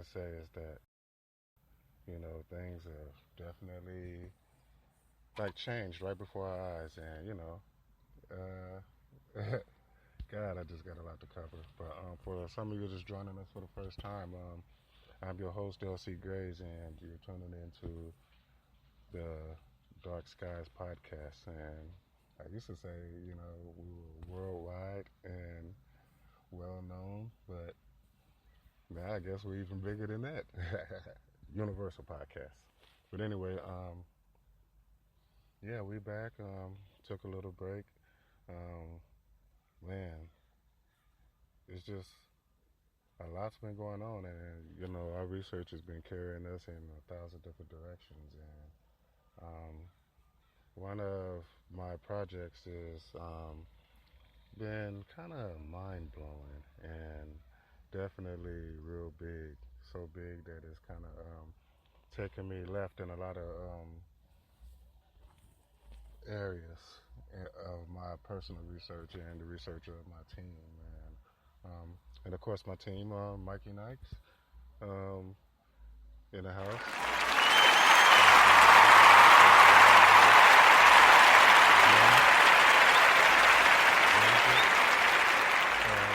can say is that things have definitely like changed right before our eyes, and God, I just got a lot to cover. But for some of you just joining us for the first time, I'm your host LC Grays, and you're tuning into the Darkskies podcast. And I used to say, we were worldwide and well known, but man, I guess we're even bigger than that. Universal podcast. But anyway, yeah, we back. Took a little break. Um, Man, it's just a lot's been going on, and our research has been carrying us in 1,000 different directions. And um, one of my projects is been kind of mind blowing and definitely real big. So big that it's kind of taken me left in a lot of areas of my personal research and the research of my team. And of course, my team, Mikey Nikes, um, in the house.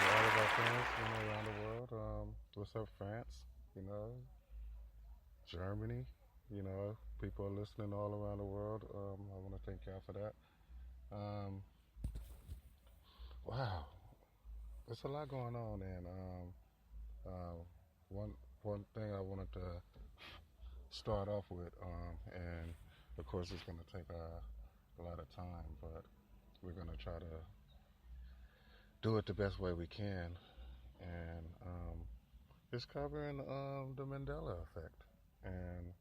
All of our friends, around the world. What's up, France? You know, Germany. People are listening all around the world. I want to thank y'all for that. Um, wow, there's a lot going on, and uh, one one thing I wanted to start off with, and of course it's going to take a lot of time, but we're going to try to do it the best way we can, and it's covering the Mandela Effect, and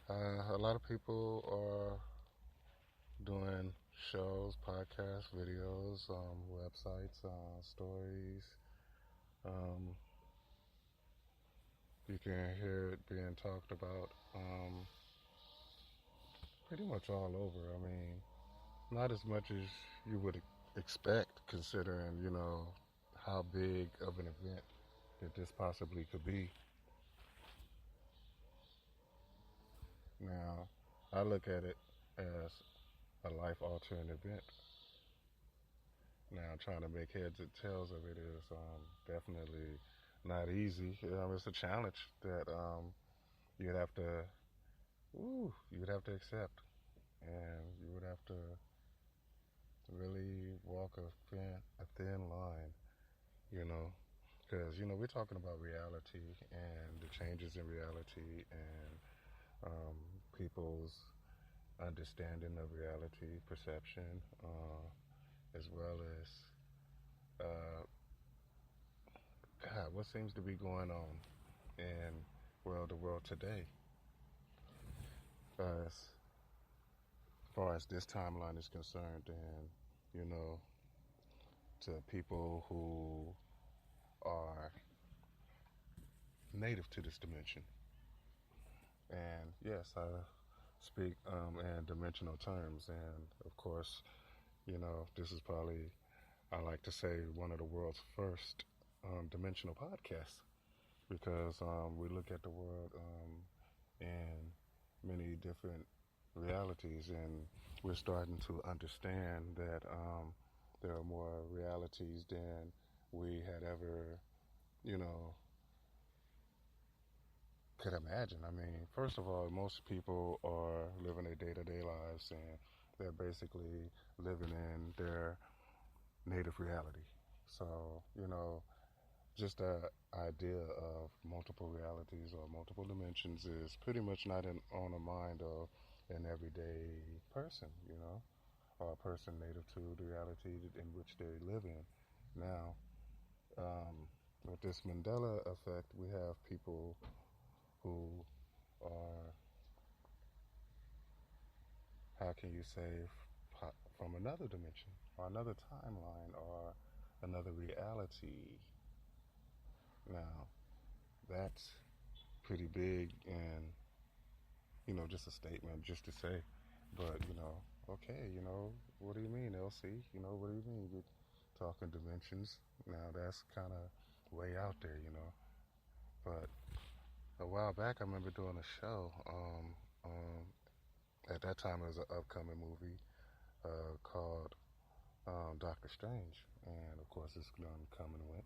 a lot of people are doing shows, podcasts, videos, websites, stories. Um, you can hear it being talked about pretty much all over. I mean, not as much as you would expect, considering how big of an event that this possibly could be. Now, I look at it as a life-altering event. Now, trying to make heads and tails of it is definitely not easy. It's a challenge that you'd have to, you would have to accept, and you would have to really walk a thin line, you know, because we're talking about reality and the changes in reality and people's understanding of reality, perception, as well as uh, God, what seems to be going on in the world today, as far as this timeline is concerned, and to people who are native to this dimension. And yes, I speak in dimensional terms, and of course, this is probably, I like to say, one of the world's first dimensional podcasts, because we look at the world in many different realities, and we're starting to understand that there are more realities than we had ever, you know, could imagine. I mean, first of all, most people are living their day-to-day lives, and they're basically living in their native reality. So, just the idea of multiple realities or multiple dimensions is pretty much not on the mind of an everyday person, or a person native to the reality in which they live in. Now, with this Mandela effect, we have people who are, how can you say, from another dimension or another timeline or another reality. Now, that's pretty big, and just a statement just to say, but okay, what do you mean, LC? What do you mean you're talking dimensions? Now that's kind of way out there. But a while back, I remember doing a show. At that time, it was an upcoming movie called Doctor Strange, and of course, it's done come and went.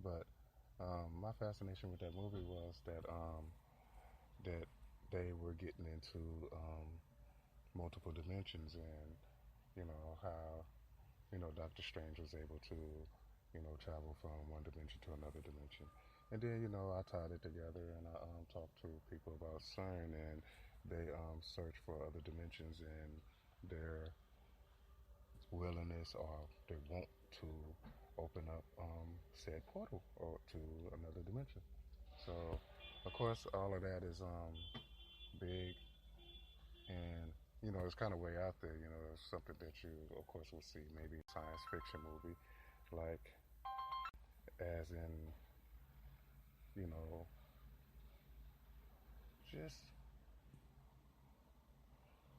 But my fascination with that movie was that they were getting into multiple dimensions, and how Doctor Strange was able to travel from one dimension to another dimension. And then I tied it together, and I talked to people about CERN, and they search for other dimensions, and their willingness or they want to open up said portal or to another dimension. So, of course, all of that is big, and it's kind of way out there. It's something that you, of course, will see maybe science fiction movie, like as in you know just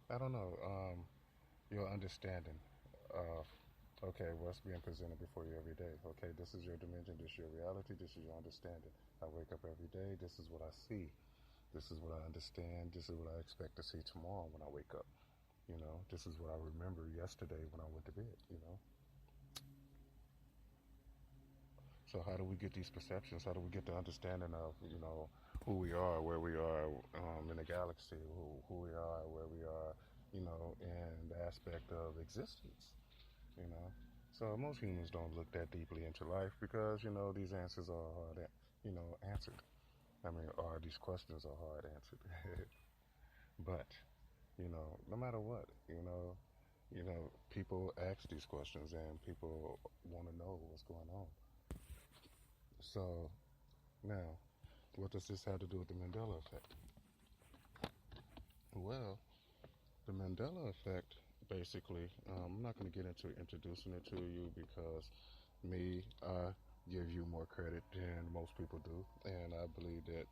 I don't know your understanding of okay what's being presented before you every day. Okay, this is your dimension, this is your reality, this is your understanding. I wake up every day. This is what I see. This is what I understand. This is what I expect to see tomorrow when I wake up. This is what I remember yesterday when I went to bed. So how do we get these perceptions? How do we get the understanding of who we are, where we are in the galaxy, who we are, where we are, in the aspect of existence. You know, so most humans don't look that deeply into life because these answers are hard, answered. I mean, or these questions are hard answered. But no matter what, people ask these questions and people want to know what's going on. So now, what does this have to do with the Mandela effect? Well, the Mandela effect, basically, I'm not going to get into introducing it to you because I give you more credit than most people do, and I believe that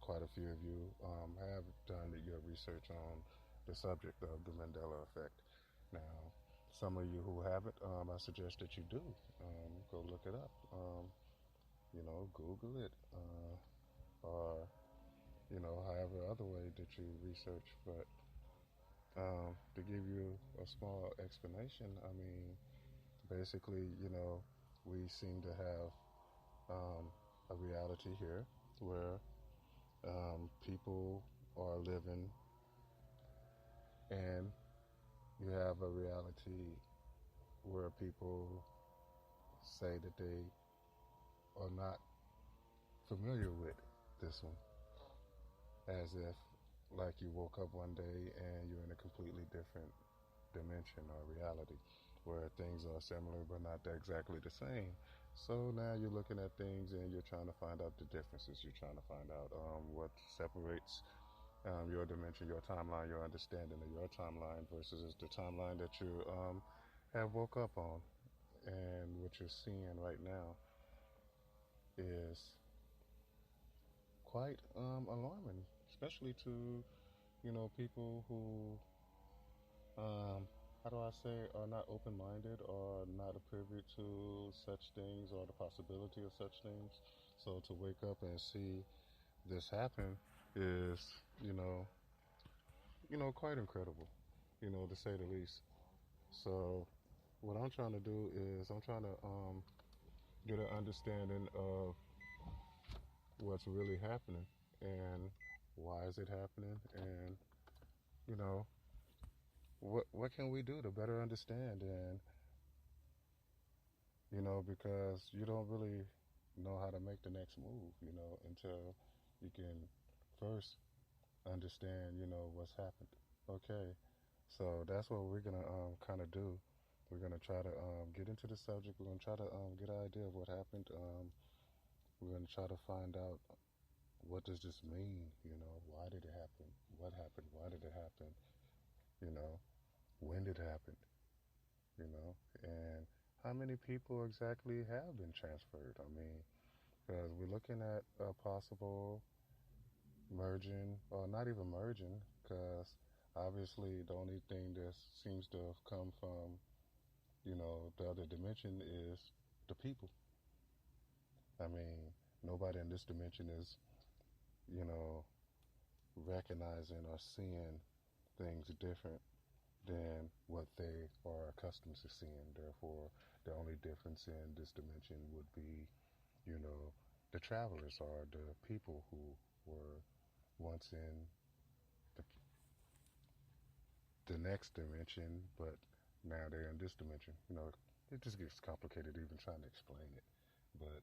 quite a few of you have done your research on the subject of the Mandela effect. Now, some of you who haven't, I suggest that you do go look it up. Google it, or however other way that you research. But to give you a small explanation, I mean, basically, we seem to have a reality here where people are living, and you have a reality where people say that they are not familiar with this one, as if like you woke up one day and you're in a completely different dimension or reality where things are similar but not exactly the same. So now you're looking at things and you're trying to find out the differences. You're trying to find out what separates your dimension, your timeline, your understanding of your timeline versus the timeline that you have woke up on. And what you're seeing right now is quite alarming, especially to people who how do I say, are not open minded or not privy to such things or the possibility of such things. So to wake up and see this happen is, you know, quite incredible, to say the least. So what I'm trying to do is I'm trying to get an understanding of what's really happening and why is it happening, and you know what can we do to better understand, and because you don't really know how to make the next move, until you can first understand, what's happened. Okay, so that's what we're gonna kind of do. We're gonna try to get into the subject. We're gonna try to get an idea of what happened. We're gonna try to find out what does this mean. Why did it happen? What happened? Why did it happen? You know, when did it happen? And how many people exactly have been transferred? I mean, because we're looking at a possible merging, or not even merging, because obviously the only thing that seems to have come from, the other dimension is the people. I mean, nobody in this dimension is, you know, recognizing or seeing things different than what they are accustomed to seeing. Therefore, the only difference in this dimension would be, you know, the travelers or the people who were once in the, the next dimension, but now they're in this dimension. You know, it just gets complicated even trying to explain it. But,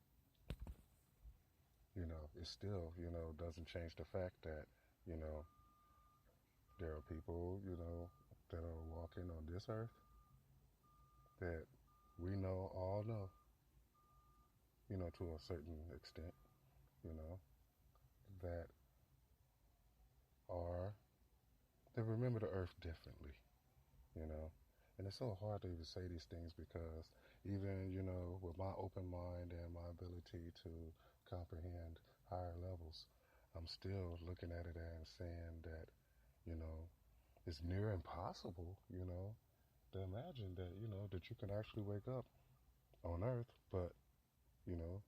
you know, it still, you know, doesn't change the fact that, you know, there are people, you know, that are walking on this earth that we know, all know, you know, to a certain extent, you know, that are, that remember the earth differently, you know. And it's so hard to even say these things because even, you know, with my open mind and my ability to comprehend higher levels, I'm still looking at it and saying that, you know, it's near impossible, you know, to imagine that, you know, that you can actually wake up on Earth, but, you know,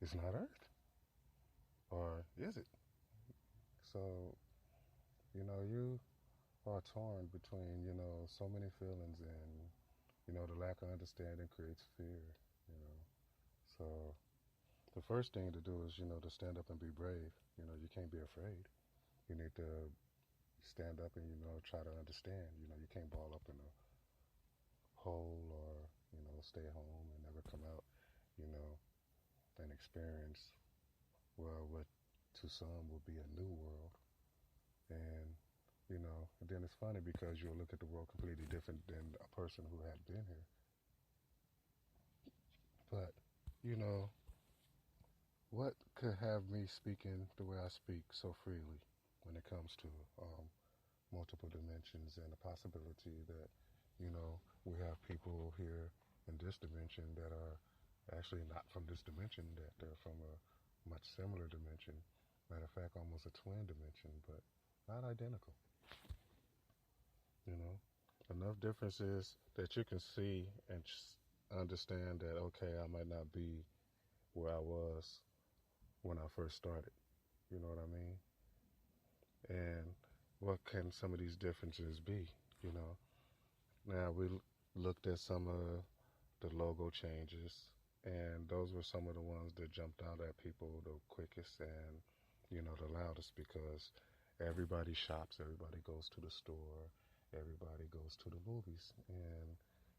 it's not Earth. Or is it? So, you know, you are torn between, you know, so many feelings and, you know, the lack of understanding creates fear, you know. So the first thing to do is, you know, to stand up and be brave. You know, you can't be afraid. You need to stand up and, you know, try to understand. You know, you can't ball up in a hole or, you know, stay home and never come out, you know, and experience, well, what to some will be a new world. And, you know, and then it's funny because you'll look at the world completely different than a person who had been here. But, you know, what could have me speaking the way I speak so freely when it comes to multiple dimensions and the possibility that, you know, we have people here in this dimension that are actually not from this dimension, that they're from a much similar dimension. Matter of fact, almost a twin dimension, but not identical. You know, enough differences that you can see and understand that, okay, I might not be where I was when I first started. You know what I mean? And what can some of these differences be? You know, now we looked at some of the logo changes, and those were some of the ones that jumped out at people the quickest and, you know, the loudest because everybody shops, everybody goes to the store, everybody goes to the movies, and,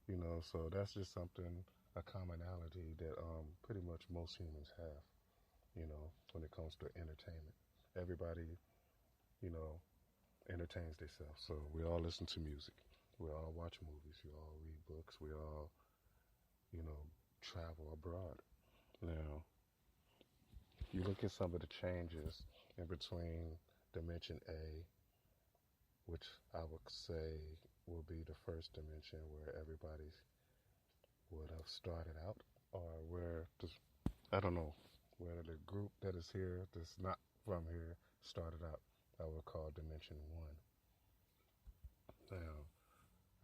you know, so that's just something, a commonality that pretty much most humans have, you know, when it comes to entertainment. Everybody, you know, entertains themselves. So we all listen to music. We all watch movies. We all read books. We all, you know, travel abroad. Now, you look at some of the changes in between Dimension A, which I would say will be the first dimension where everybody would have started out, or where, I don't know, where the group that is here, that's not from here, started out. I would call Dimension 1. Now,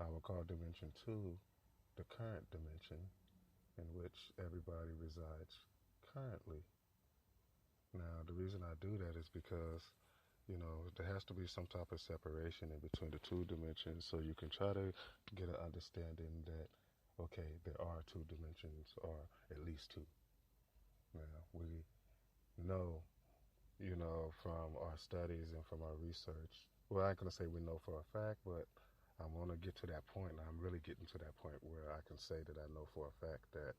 I would call Dimension 2 the current dimension in which everybody resides currently. Now, the reason I do that is because, you know, there has to be some type of separation in between the two dimensions so you can try to get an understanding that, okay, there are two dimensions or at least two. Now, we know, you know, from our studies and from our research, well, I'm going to say we know for a fact, but I want to get to that point, and I'm really getting to that point where I can say that I know for a fact that,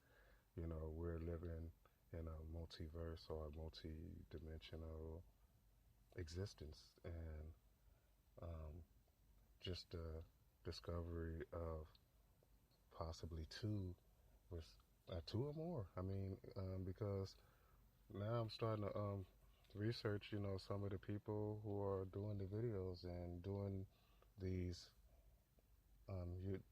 you know, we're living in a multiverse or a multi-dimensional existence, and just the discovery of possibly two or more. I mean, because now I'm starting to research, you know, some of the people who are doing the videos and doing these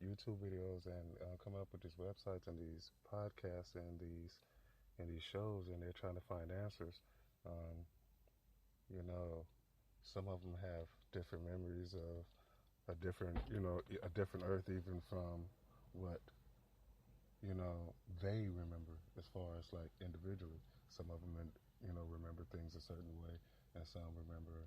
YouTube videos and coming up with these websites and these podcasts and these shows, and they're trying to find answers. Um, you know, some of them have different memories of a different, you know, a different Earth even from what, you know, they remember. as far as like individually. Some of them, remember things a certain way, and some remember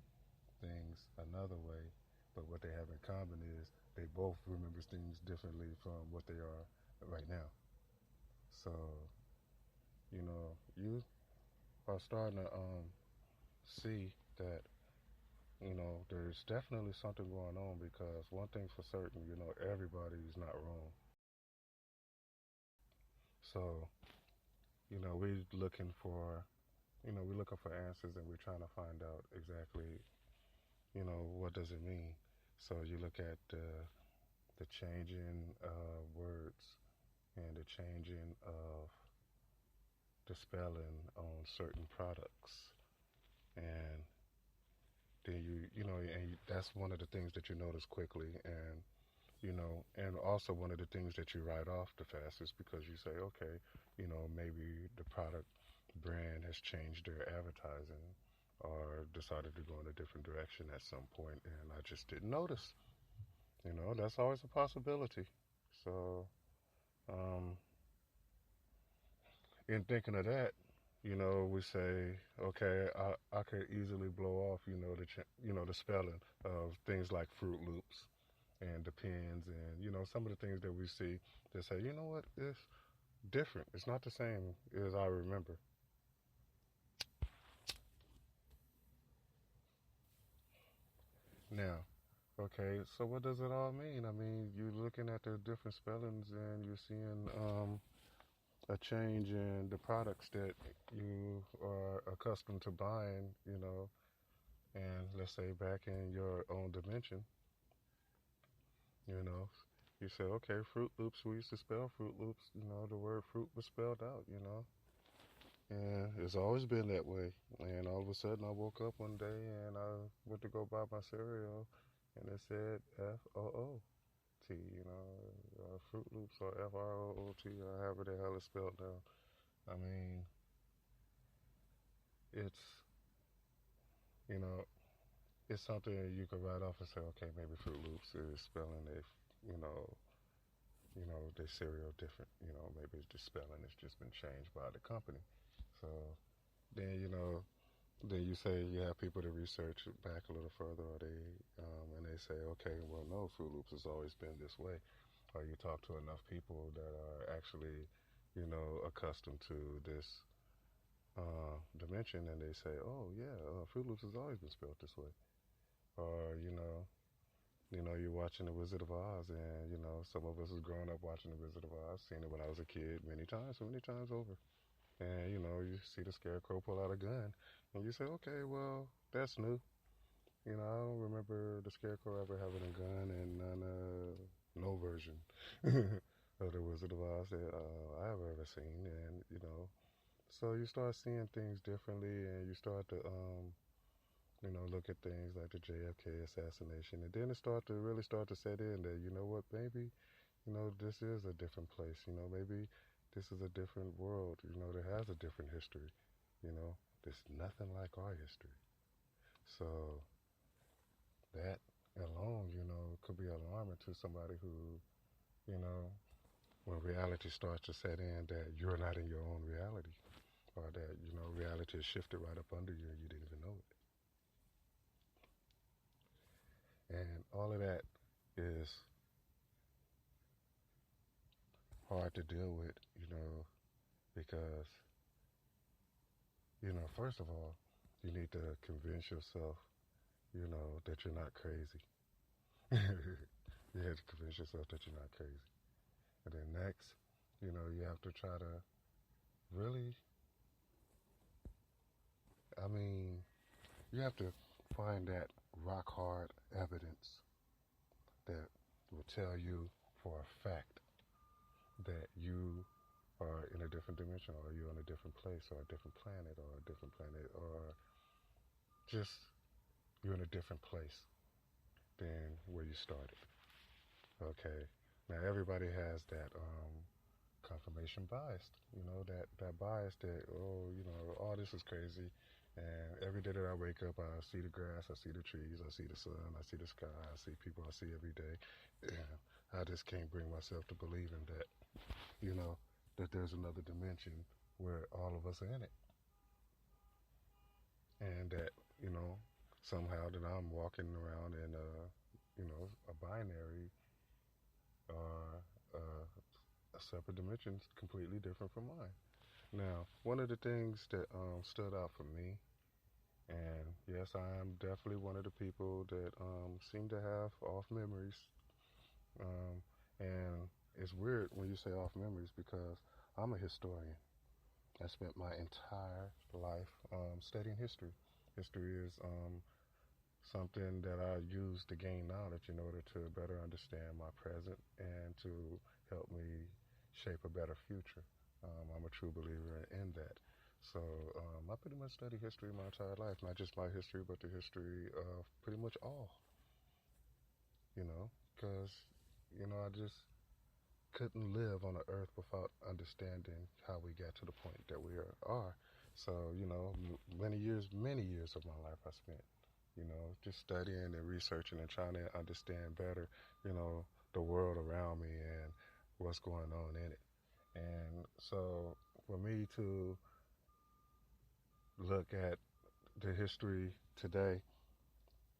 things another way. But what they have in common is they both remember things differently from what they are right now. So, you are starting to see that there's definitely something going on because one thing's for certain, everybody's not wrong. So, we're looking for, we're looking for answers and we're trying to find out exactly, what does it mean. So you look at the changing words and the changing of the spelling on certain products, and then and that's one of the things that you notice quickly, and and also one of the things that you write off the fastest because you say, okay, maybe the product brand has changed their advertising or decided to go in a different direction at some point, and I just didn't notice. That's always a possibility. So, um, in thinking of that, we say, okay, I could easily blow off, the spelling of things like Fruit Loops and depends and some of the things that we see that say what, it's different, it's not the same as I remember. Now, okay, so what does it all mean? I mean, you're looking at the different spellings and you're seeing a change in the products that you are accustomed to buying, and let's say back in your own dimension, you know you say, okay, Fruit Loops, we used to spell Fruit Loops, the word fruit was spelled out, and it's always been that way. And all of a sudden, I woke up one day and I went to go buy my cereal, and it said Foot, Fruit Loops or Froot, or however the hell it's spelled now. I mean, it's you know, it's something you could write off and say, okay, maybe Fruit Loops is spelling it, you know, their cereal different. Maybe it's just spelling it's just been changed by the company. So then then you say you have people to research back a little further, or and they say, okay, well, no, Fruit Loops has always been this way. Or you talk to enough people that are actually, accustomed to this dimension, and they say, oh yeah, Fruit Loops has always been spelled this way. Or you're watching The Wizard of Oz, and some of us has grown up watching The Wizard of Oz, seen it when I was a kid many times over. And you see the scarecrow pull out a gun, and you say, okay, well, that's new. I don't remember the scarecrow ever having a gun in no version of the Wizard of Oz that I have ever seen. And so you start seeing things differently, and you start to look at things like the JFK assassination, and then it start to set in that what, maybe this is a different place. Maybe this is a different world. That has a different history. You know, there's nothing like our history. So that alone, could be alarming to somebody who, you know, when reality starts to set in, that you're not in your own reality, or that reality is shifted right up under you and you didn't even know it. And all of that is hard to deal with, because first of all, you need to convince yourself, that you're not crazy. You have to convince yourself that you're not crazy. And then next, you have to try to really, I mean, you have to find that rock hard evidence that will tell you for a fact that you are in a different dimension, or you're in a different place, or a different planet, or just you're in a different place than where you started. Okay. Now everybody has that confirmation bias. That bias that, oh, this is crazy. And every day that I wake up, I see the grass, I see the trees, I see the sun, I see the sky, I see people I see every day. And I just can't bring myself to believe in that, that there's another dimension where all of us are in it, and that you know somehow that I'm walking around in a binary or a separate dimension completely different from mine. Now, one of the things that stood out for me, and yes, I am definitely one of the people that seem to have off memories. Um, and it's weird when you say off memories because I'm a historian. I spent my entire life studying history. History is something that I use to gain knowledge in order to better understand my present and to help me shape a better future. I'm a true believer in that. So I pretty much study history my entire life, not just my history, but the history of pretty much all, because, I just couldn't live on the earth without understanding how we got to the point that we are. So, many years of my life I spent, just studying and researching and trying to understand better, the world around me and what's going on in it. And so, for me to look at the history today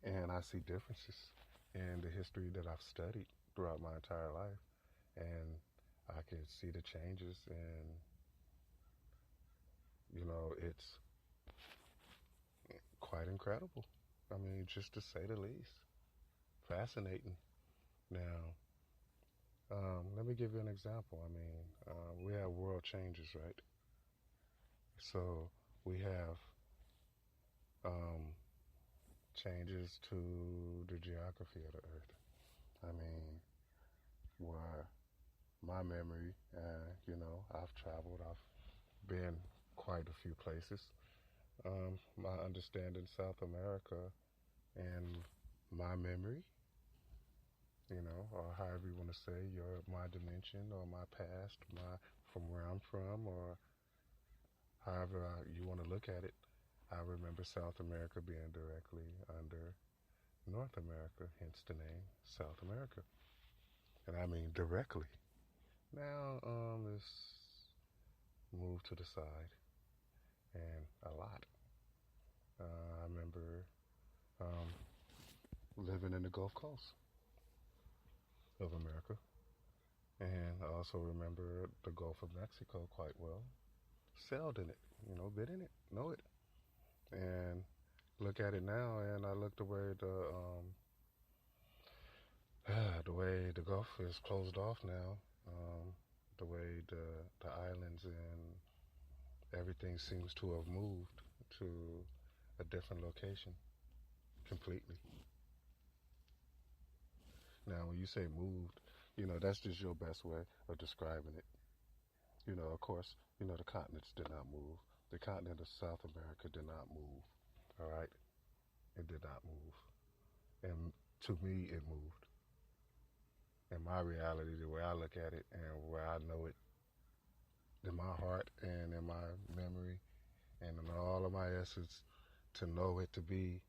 and I see differences in the history that I've studied throughout my entire life, and I can see the changes, and it's quite incredible. I mean, just to say the least, fascinating. Now, let me give you an example. I mean, we have world changes, right? So we have um, changes to the geography of the earth. I mean, where my memory, I've traveled, I've been quite a few places. My understanding South America and my memory, or however you want to say, my dimension or my past, my from where I'm from, or however you want to look at it. I remember South America being directly under North America, hence the name South America, and I mean directly. Now, it's moved to the side, and a lot. I remember um, living in the Gulf Coast of America, and I also remember the Gulf of Mexico quite well. Sailed in it, been in it, know it, and look at it now, and I look the way the Gulf is closed off now, the way the islands and everything seems to have moved to a different location completely. Now, when you say moved, that's just your best way of describing it. Of course, the continents did not move. The continent of South America did not move. All right, it did not move, and to me, it moved. In my reality, the way I look at it, and where I know it in my heart and in my memory and in all of my essence, to know it to be,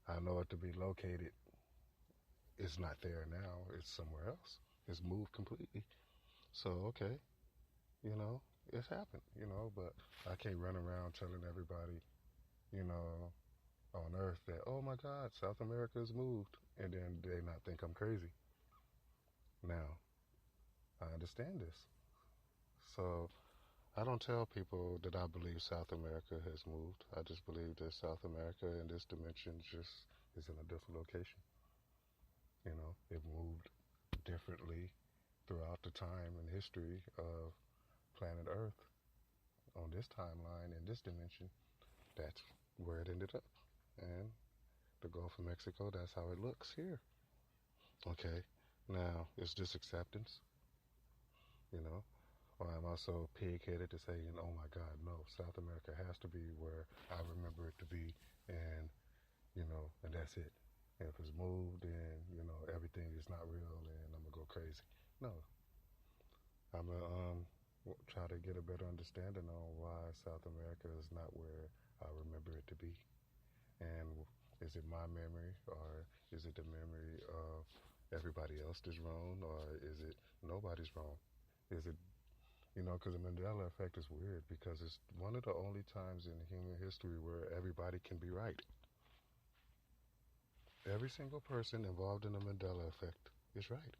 I know it to be located. It's not there now. It's somewhere else. It's moved completely. So okay, you know, it's happened. But I can't run around telling everybody, you know, on Earth that oh my God, South America has moved, and then they not think I'm crazy. Now I understand this, so I don't tell people that I believe South America has moved. I just believe that South America in this dimension just is in a different location. It moved differently throughout the time and history of planet Earth on this timeline in this dimension. That's where it ended up. And the Gulf of Mexico, that's how it looks here. Okay. Now, is this acceptance? You know? Or am I so pig-headed to say, oh my God, no, South America has to be where I remember it to be, and, and that's it. And if it's moved, then, everything is not real, and I'm going to go crazy. No. I'm going to try to get a better understanding on why South America is not where I remember it to be. And is it my memory, or is it the memory of everybody else that's wrong, or is it nobody's wrong? Is it Because the Mandela Effect is weird because it's one of the only times in human history where everybody can be right. Every single person involved in the Mandela Effect is right.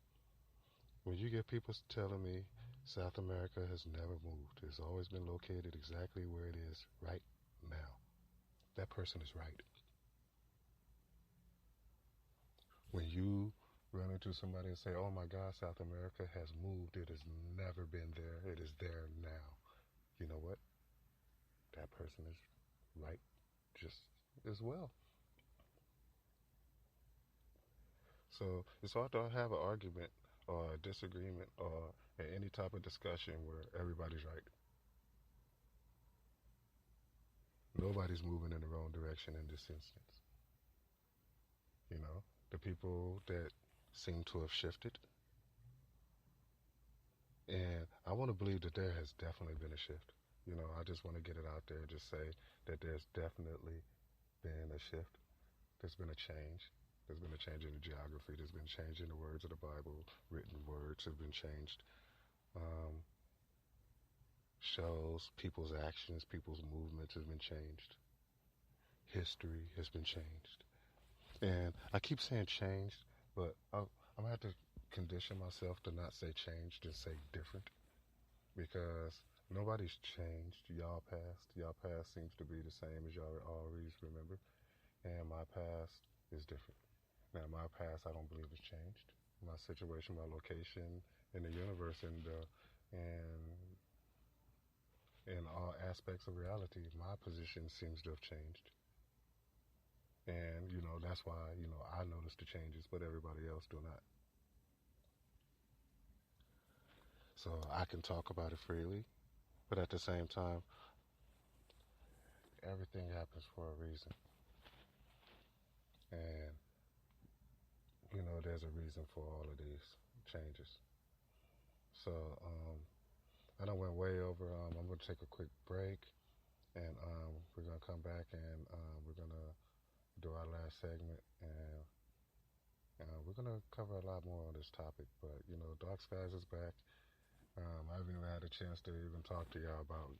When you get people telling me South America has never moved, it's always been located exactly where it is right now, that person is right. When you run into somebody and say, oh my God, South America has moved, it has never been there, it is there now. You know what? That person is right just as well. So it's hard to have an argument or a disagreement or any type of discussion where everybody's right. Nobody's moving in the wrong direction in this instance. The people that seem to have shifted. And I want to believe that there has definitely been a shift. I just want to get it out there and just say that there's definitely been a shift. There's been a change. There's been a change in the geography. There's been a change in the words of the Bible. Written words have been changed. Shows, people's actions, people's movements have been changed. History has been changed. And I keep saying changed, but I'm going to have to condition myself to not say changed and say different, because nobody's changed. Y'all past seems to be the same as y'all always remember, and my past is different. Now, my past, I don't believe has changed. My situation, my location in the universe, and in all aspects of reality, my position seems to have changed. And, that's why, I notice the changes, but everybody else do not. So I can talk about it freely, but at the same time, everything happens for a reason. And, there's a reason for all of these changes. So, I done went way over. I'm going to take a quick break, and we're going to come back, and we're going to do our last segment, and we're going to cover a lot more on this topic. But, Darkskies is back. I haven't even had a chance to even talk to y'all about,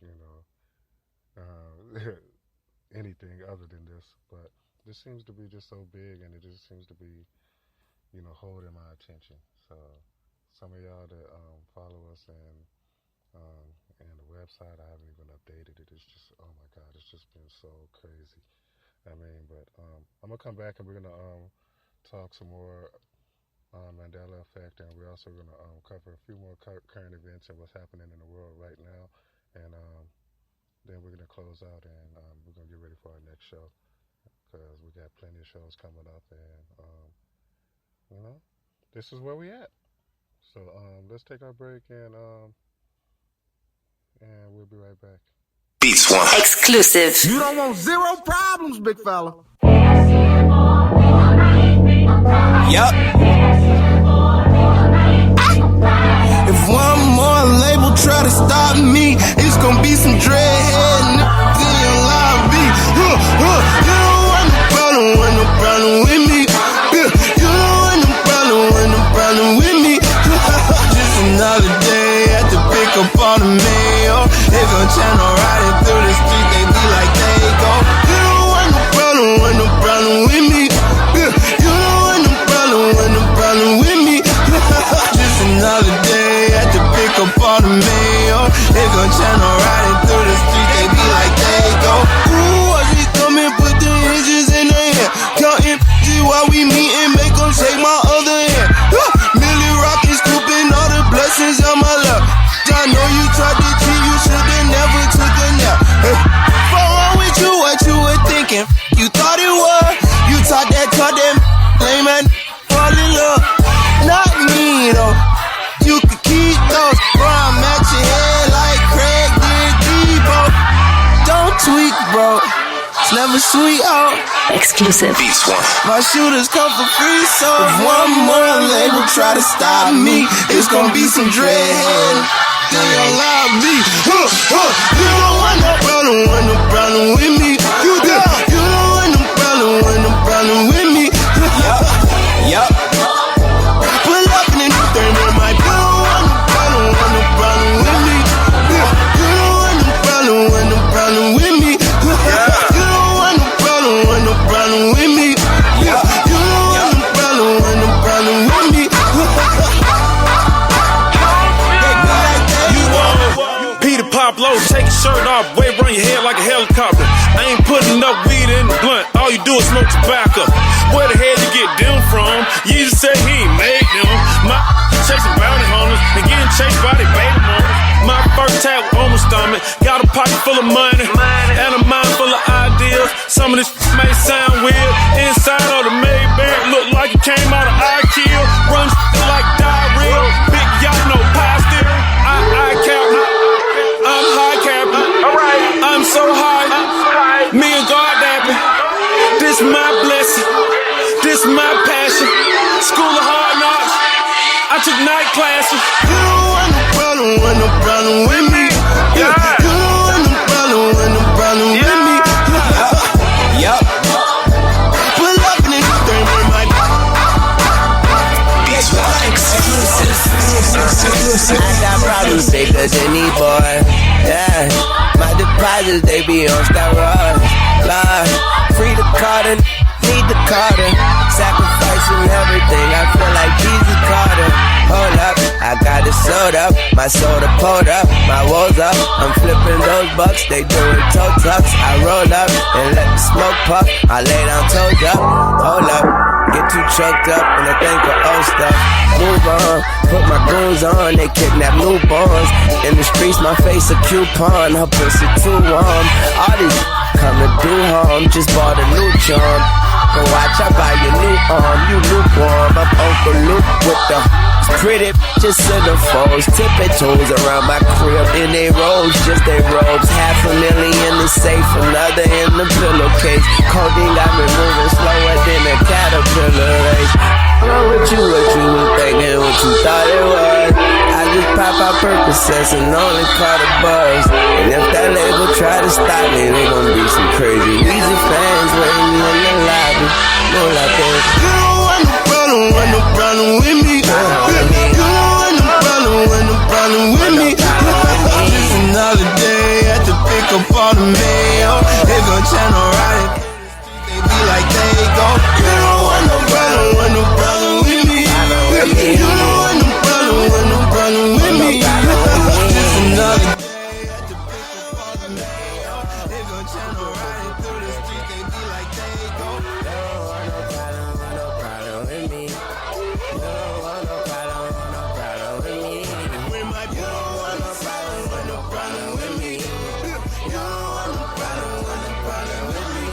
anything other than this. But this seems to be just so big, and it just seems to be, holding my attention. So some of y'all that follow us and the website, I haven't even updated it. It's just, oh my God, it's just been so crazy. But I'm going to come back, and we're going to talk some more Mendela Effect, and we're also going to cover a few more current events and what's happening in the world right now. And then we're going to close out, and we're going to get ready for our next show, because we got plenty of shows coming up, and this is where we at. So let's take our break, and we'll be right back. Beats one. Exclusive. You don't want zero problems, big fella. Yup. If one more label try to stop me, it's gonna be some dreadhead niggas in your lobby. You don't want no problem with me. You don't want no problem with me. Just another day at the pick up on the mail. They gon' channel riding through the street, they be like they go. You don't want no problem with me. You don't want no problem with me. Just another day at the pick up on the mail. They gon' channel riding through the street, they be like they go. Ooh, watch me come and put the hinges in the air. Counting while we meet and make them shake my other hand. Millie rockin', scooping all the blessings on my lap. I know you tried to cheat, you should've never took a nap. What's wrong with you, what you were thinking? You thought it was, you taught that lame man, fall in love. Not me though, you could keep those. Bro, I'm at your head like Craig did Debo. Don't tweak, bro, it's never sweet out. Exclusive. Beats one. My shooters come for free, so if one more label try to stop me, it's gonna be some dreadhead. They don't love me. You don't want no problem with me. You don't want no problem with me. Yup. Pull up in the new thing, man, my don't want no problem with me. top low, take your shirt off, wave around your head like a helicopter. I ain't putting up weed in the blunt, all you do is smoke tobacco. Where the hell you get them from? You just say he ain't made them. My chasing bounty hunters and getting chased by their baby mamas. My first tag was on my stomach, got a pocket full of money and a mind full of ideas. Some of this may sound weird. Inside of the Maybach look like it came out of IKEA. Run like diarrhea, big yacht, no pie still. I cap, I'm high capping. I'm so high, me and God dapping. This my blessing, this my passion. School of hard knocks, I took night classes. You don't want no problem with me. You don't want no problem with me. Yup. Pull up in this thing with my exclusive. I got problems bigger than these boys. Yeah, my deposits they be on steroids. Lord, free the Carter, need the Carter. Sacrificing everything, I feel like Jesus Carter. Hold up, I got it sold up, my soda pulled up, my woes up. I'm flipping those bucks, they doing toe tucks. I roll up and let the smoke puff. I lay down toes up, hold up. Get too choked up when I think of old stuff. Move on, put my goons on, they kidnap newborns. In the streets, my face a coupon, her pussy too warm. All these come to do harm, just bought a new charm. But watch, I buy your new arm, you lukewarm. I'm Uncle Luke with the pretty just centerfolds. Tipping toes around my crib in they robes, just they robes. $500,000 is safe, another in the pillowcase. Codeine got me moving slower than a caterpillar race. Wrong with you, what you were thinking, what you thought it was. I just pop out Percocets and only caught a buzz. And if that label try to stop me, they gon' be some crazy Weezy fans waiting in the lobby. No like this. You don't want no problem with me. You don't want no problem with me. Just another day at the pick up all the mail. They gon' channel right. They be like they go. You don't want no problem with me. You don't want no problem with me. Just another day at the pick up all the mail. They gon' channel right through the street. They be like they go. You don't want no problem with me. You don't want no problem with me. You don't want no problem with me. You don't want no problem with me.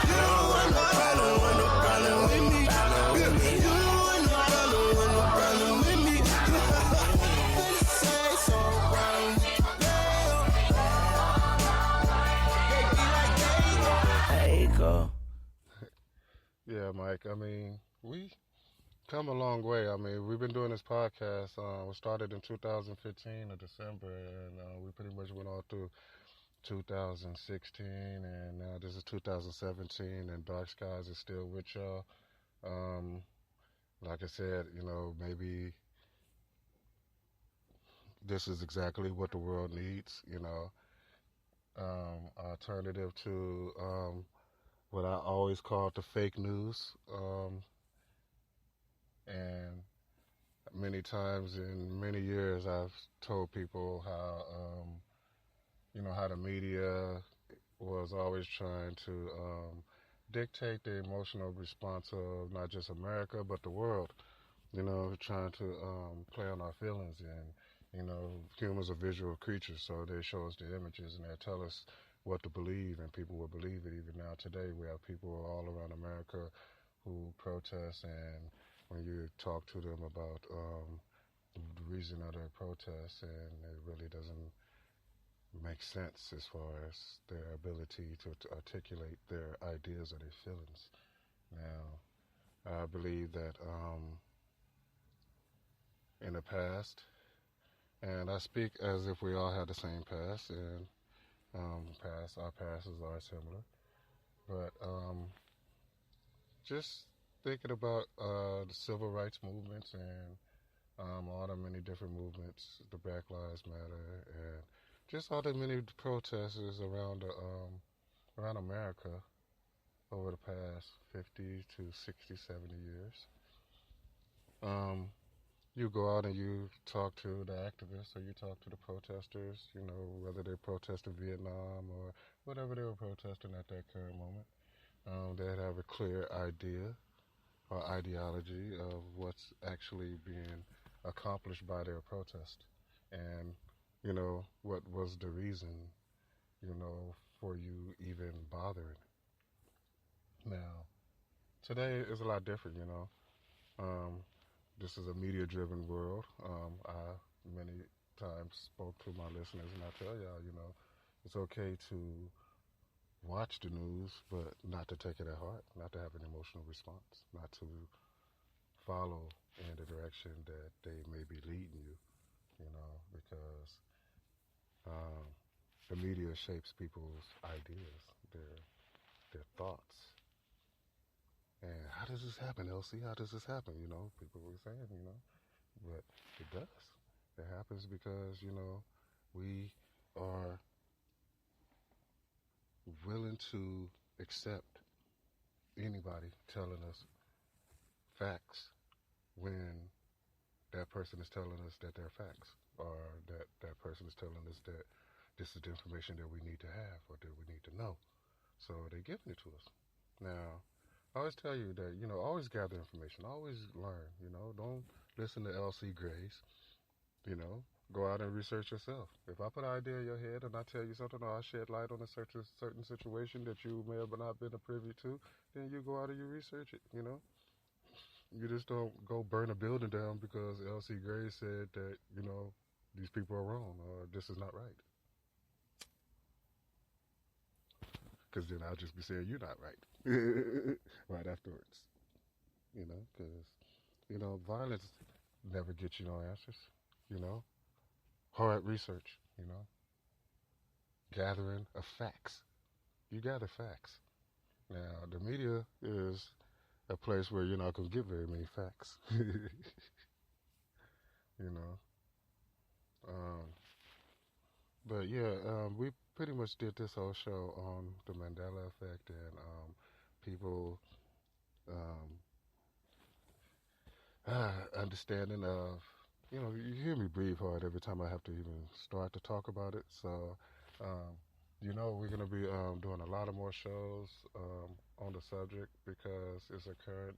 You don't want no problem with me. You don't want no problem with me. Say so wrong. There you go. Yeah, Mike. I mean, we come a long way. I mean, we've been doing this podcast. We started in 2015 in December, and we pretty much went all through 2016, and now this is 2017, and Darkskies is still with y'all. Like I said, maybe this is exactly what the world needs. Alternative to what I always called the fake news. And many times in many years, I've told people how, how the media was always trying to dictate the emotional response of not just America, but the world. Trying to play on our feelings. And, humans are visual creatures, so they show us the images and they tell us what to believe, and people will believe it. Even now today, we have people all around America who protest, and when you talk to them about the reason of their protests, and it really doesn't make sense as far as their ability to articulate their ideas or their feelings. Now, I believe that in the past, and I speak as if we all had the same past, and our pasts are similar, but just thinking about the civil rights movements and all the many different movements, the Black Lives Matter, and just all the many protests around America over the past 50 to 60, 70 years. you go out and you talk to the activists or you talk to the protesters, whether they protest in Vietnam or whatever they were protesting at that current moment. They'd have a clear idea or ideology of what's actually being accomplished by their protest. And, what was the reason, for you even bothering. Now, today is a lot different. Um, this is a media-driven world. I many times spoke to my listeners, and I tell y'all, it's okay to watch the news, but not to take it at heart, not to have an emotional response, not to follow in the direction that they may be leading you, because um, the media shapes people's ideas, their thoughts. And how does this happen, LC? How does this happen? People were saying, but it does. It happens because, we are willing to accept anybody telling us facts when that person is telling us that they're facts, or that person is telling us that this is the information that we need to have or that we need to know. So they're giving it to us. Now, I always tell you that, always gather information, always learn, don't listen to LC Grace, go out and research yourself. If I put an idea in your head and I tell you something or I shed light on a certain situation that you may have not been privy to, then you go out and you research it, You just don't go burn a building down because LC Grace said that, these people are wrong or this is not right. Because then I'll just be saying you're not right right afterwards. Because, violence never gets you no answers, Hard research, gathering of facts. You gather facts. Now, the media is a place where you're not going to get very many facts, you know. Um, but yeah, we pretty much did this whole show on the Mandela Effect and people um, understanding of, you hear me breathe hard every time I have to even start to talk about it. So, we're going to be doing a lot of more shows on the subject because it's a current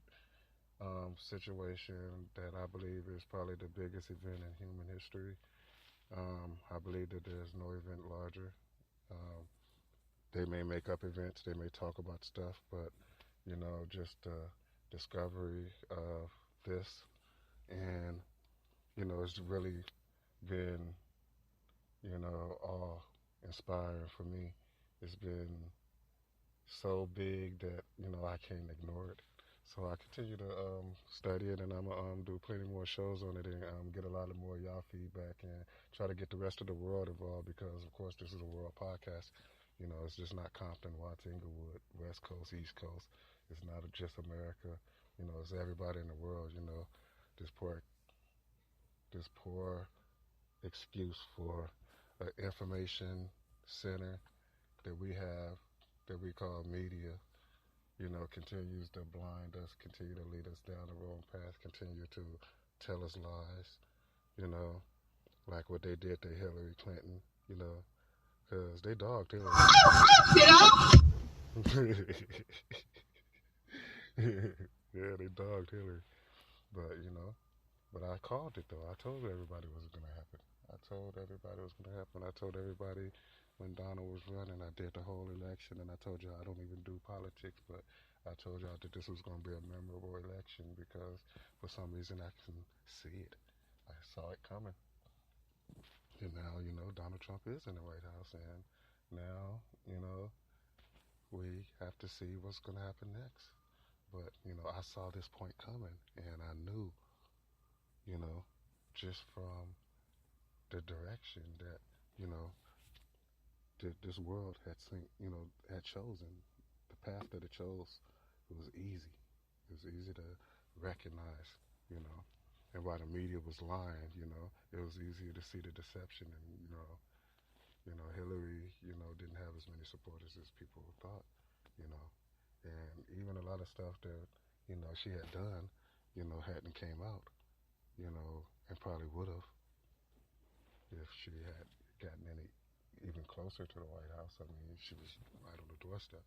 situation that I believe is probably the biggest event in human history. I believe that there's no event larger. Um, they may make up events, they may talk about stuff, but just the discovery of this, and it's really been all inspiring for me. It's been so big that I can't ignore it. So I continue to study it, and I'm gonna do plenty more shows on it, and get a lot of more y'all feedback, and try to get the rest of the world involved because, of course, this is a world podcast. It's just not Compton, Watts, Inglewood, West Coast, East Coast. It's not just America. It's everybody in the world. This poor excuse for an information center that we have that we call media, continues to blind us, continue to lead us down the wrong path, continue to tell us lies, like what they did to Hillary Clinton, because they dogged Hillary. Yeah, they dogged Hillary. But I called it though. I told everybody it was going to happen. I told everybody it was going to happen. I told everybody when Donald was running, I did the whole election, and I told y'all I don't even do politics, but I told y'all that this was going to be a memorable election because for some reason I can see it. I saw it coming. And now, Donald Trump is in the White House, and now, we have to see what's going to happen next. But, I saw this point coming, and I knew, just from the direction that, this world had seen, had chosen, the path that it chose, it was easy. It was easy to recognize, and while the media was lying, it was easier to see the deception, and Hillary, didn't have as many supporters as people thought, and even a lot of stuff that, she had done, hadn't came out, and probably would have if she had gotten any even closer to the White House. I mean, she was right on the doorstep.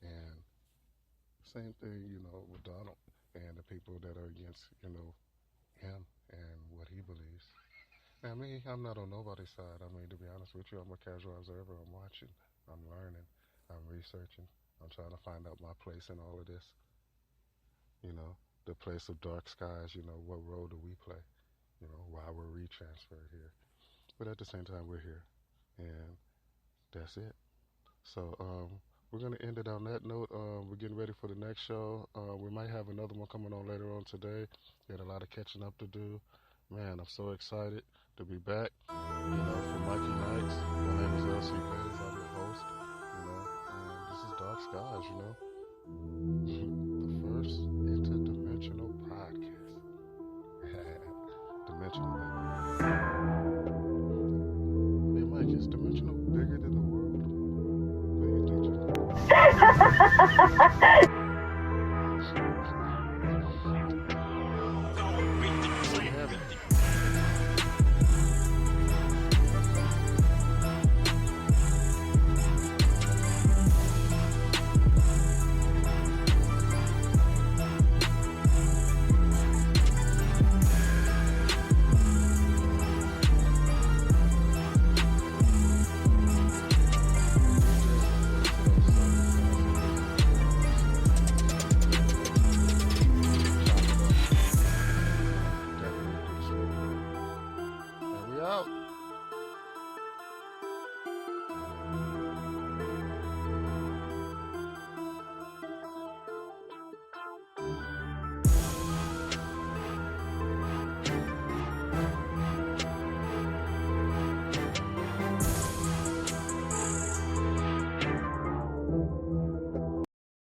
And same thing, with Donald and the people that are against, him and what he believes. Now, me, I'm not on nobody's side. I mean, to be honest with you, I'm a casual observer. I'm watching. I'm learning. I'm researching. I'm trying to find out my place in all of this. The place of Darkskies, what role do we play? Why we're retransferred here. But at the same time, we're here. And that's it. So, we're going to end it on that note. We're getting ready for the next show. We might have another one coming on later on today. Got a lot of catching up to do. Man, I'm so excited to be back. For Mikey Nights. My name is LC Bays. I'm your host. And this is Darkskies, the first interdimensional podcast. Dimensional. Hey, Mike, is dimensional bigger than the world? What do you think, out.